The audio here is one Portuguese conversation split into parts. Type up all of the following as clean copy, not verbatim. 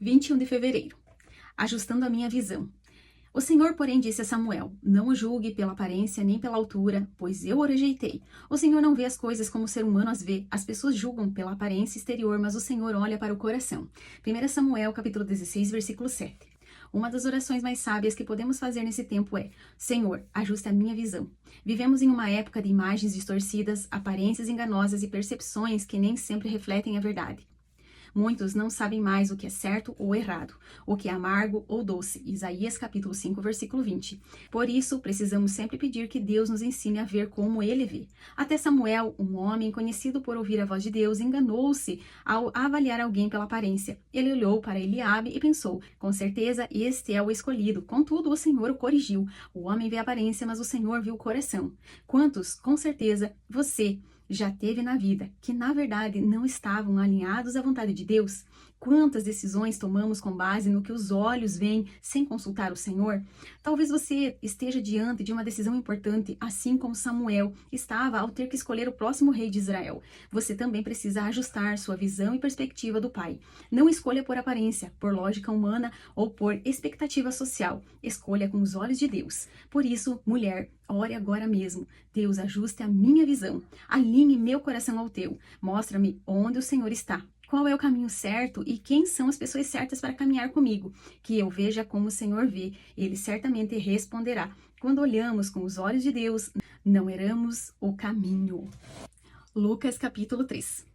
21 de fevereiro. Ajustando a minha visão. O Senhor, porém, disse a Samuel: Não o julgue pela aparência nem pela altura, pois eu o rejeitei. O Senhor não vê as coisas como o ser humano as vê. As pessoas julgam pela aparência exterior, mas o Senhor olha para o coração. 1 Samuel, capítulo 16, versículo 7. Uma das orações mais sábias que podemos fazer nesse tempo é: Senhor, ajusta a minha visão. Vivemos em uma época de imagens distorcidas, aparências enganosas e percepções que nem sempre refletem a verdade. Muitos não sabem mais o que é certo ou errado, o que é amargo ou doce. Isaías capítulo 5, versículo 20. Por isso, precisamos sempre pedir que Deus nos ensine a ver como Ele vê. Até Samuel, um homem conhecido por ouvir a voz de Deus, enganou-se ao avaliar alguém pela aparência. Ele olhou para Eliabe e pensou: com certeza este é o escolhido. Contudo, o Senhor o corrigiu. O homem vê a aparência, mas o Senhor viu o coração. Quantos, com certeza, você já teve na vida, que na verdade não estavam alinhados à vontade de Deus? Quantas decisões tomamos com base no que os olhos veem sem consultar o Senhor? Talvez você esteja diante de uma decisão importante, assim como Samuel estava ao ter que escolher o próximo rei de Israel. Você também precisa ajustar sua visão e perspectiva do Pai. Não escolha por aparência, por lógica humana ou por expectativa social. Escolha com os olhos de Deus. Por isso, mulher, ore agora mesmo. Deus, ajuste a minha visão. Alinhe meu coração ao teu. Mostra-me onde o Senhor está. Qual é o caminho certo e quem são as pessoas certas para caminhar comigo? Que eu veja como o Senhor vê. Ele certamente responderá. Quando olhamos com os olhos de Deus, não erramos o caminho. Lucas capítulo 3.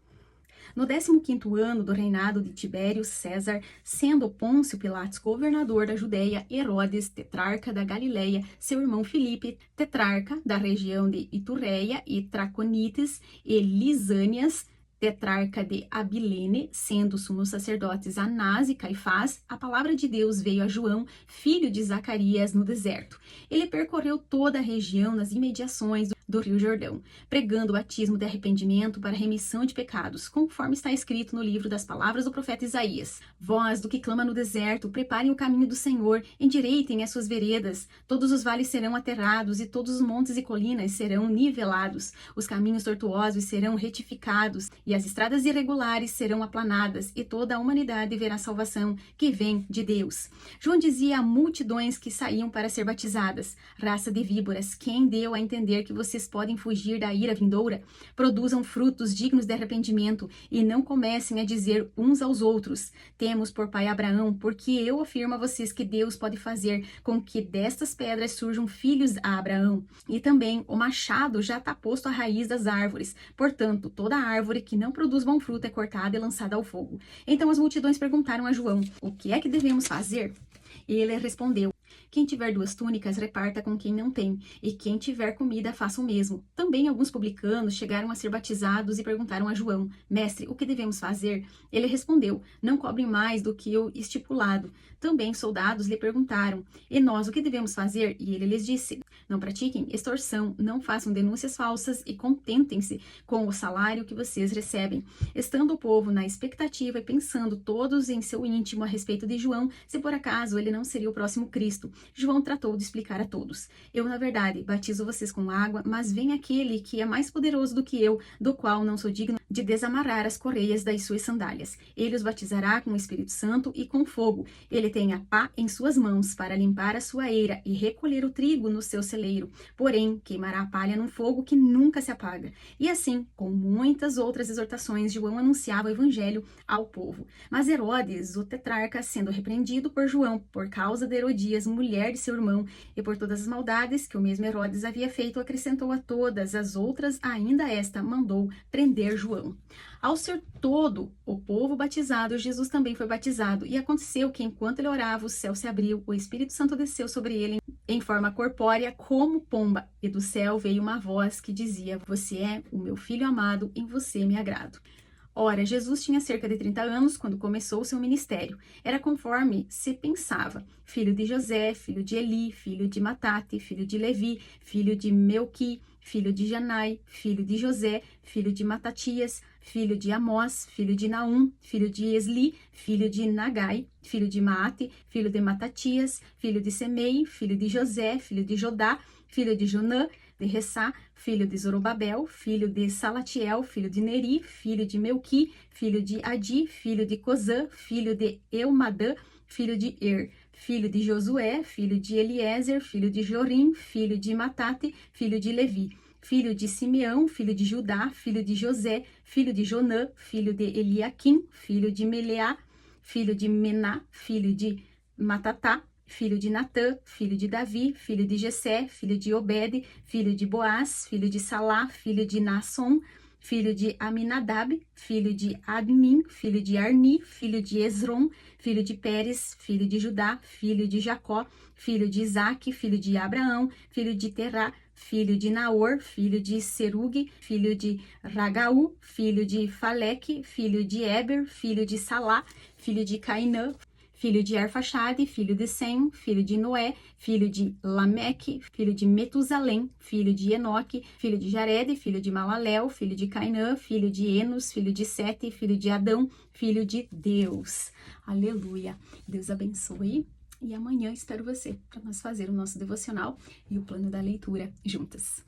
No 15º ano do reinado de Tibério César, sendo Pôncio Pilatos governador da Judéia, Herodes, tetrarca da Galileia, seu irmão Filipe, tetrarca da região de Itureia e Traconites e Lisânias, tetrarca de Abilene, sendo sumos sacerdotes Anás e Caifás, a palavra de Deus veio a João, filho de Zacarias, no deserto. Ele percorreu toda a região nas imediações do Rio Jordão, pregando o batismo de arrependimento para remissão de pecados, conforme está escrito no livro das palavras do profeta Isaías. Voz do que clama no deserto, preparem o caminho do Senhor, endireitem as suas veredas, todos os vales serão aterrados e todos os montes e colinas serão nivelados, os caminhos tortuosos serão retificados e as estradas irregulares serão aplanadas e toda a humanidade verá a salvação que vem de Deus. João dizia a multidões que saíam para ser batizadas: raça de víboras, quem deu a entender que vocês podem fugir da ira vindoura? Produzam frutos dignos de arrependimento e não comecem a dizer uns aos outros: temos por pai Abraão, porque eu afirmo a vocês que Deus pode fazer com que destas pedras surjam filhos a Abraão. E também o machado já está posto à raiz das árvores. Portanto, toda árvore que não produz bom fruto é cortada e lançada ao fogo. Então as multidões perguntaram a João: o que é que devemos fazer? E ele respondeu: quem tiver 2 túnicas, reparta com quem não tem, e quem tiver comida, faça o mesmo. Também alguns publicanos chegaram a ser batizados e perguntaram a João: mestre, o que devemos fazer? Ele respondeu: não cobrem mais do que o estipulado. Também soldados lhe perguntaram: e nós, o que devemos fazer? E ele lhes disse: não pratiquem extorsão, não façam denúncias falsas e contentem-se com o salário que vocês recebem. Estando o povo na expectativa e pensando todos em seu íntimo a respeito de João, se por acaso ele não seria o próximo Cristo, João tratou de explicar a todos: eu, na verdade, batizo vocês com água, mas vem aquele que é mais poderoso do que eu, do qual não sou digno de desamarrar as correias das suas sandálias. Ele os batizará com o Espírito Santo e com fogo. Ele tem a pá em suas mãos para limpar a sua eira e recolher o trigo no seu celeiro. Porém, queimará a palha num fogo que nunca se apaga. E assim, com muitas outras exortações, João anunciava o evangelho ao povo. Mas Herodes, o tetrarca, sendo repreendido por João por causa de Herodias, mulher de seu irmão, e por todas as maldades que o mesmo Herodes havia feito, acrescentou a todas as outras, ainda esta mandou prender João. Ao ser todo o povo batizado, Jesus também foi batizado, e aconteceu que enquanto ele orava, o céu se abriu, o Espírito Santo desceu sobre ele em forma corpórea como pomba, e do céu veio uma voz que dizia: você é o meu filho amado, em você me agrado. Ora, Jesus tinha cerca de 30 anos quando começou o seu ministério. Era conforme se pensava: filho de José, filho de Eli, filho de Matate, filho de Levi, filho de Melqui, filho de Janai, filho de José, filho de Matatias, filho de Amós, filho de Naum, filho de Esli, filho de Nagai, filho de Maate, filho de Matatias, filho de Semei, filho de José, filho de Jodá, filho de Jonã, de Ressá, filho de Zorobabel, filho de Salatiel, filho de Neri, filho de Melqui, filho de Adi, filho de Cozã, filho de Eumadã, filho de filho de Josué, filho de Eliezer, filho de Jorim, filho de Matate, filho de Levi, filho de Simeão, filho de Judá, filho de José, filho de Jonã, filho de Eliaquim, filho de Meleá, filho de Mená, filho de Matatá, filho de Natã, filho de Davi, filho de Jessé, filho de Obed, filho de Boaz, filho de Salá, filho de Naasson, filho de Aminadab, filho de Admin, filho de Arni, filho de Esrom, filho de Pérez, filho de Judá, filho de Jacó, filho de Isaque, filho de Abraão, filho de Terá, filho de Naor, filho de Serugue, filho de Ragaú, filho de Faleque, filho de Eber, filho de Salá, filho de Cainã, filho de Arfaxade, filho de Sem, filho de Noé, filho de Lameque, filho de Metusalém, filho de Enoque, filho de Jared, filho de Malalel, filho de Cainã, filho de Enos, filho de Sete, filho de Adão, filho de Deus. Aleluia. Deus abençoe. E amanhã espero você para nós fazer o nosso devocional e o plano da leitura juntas.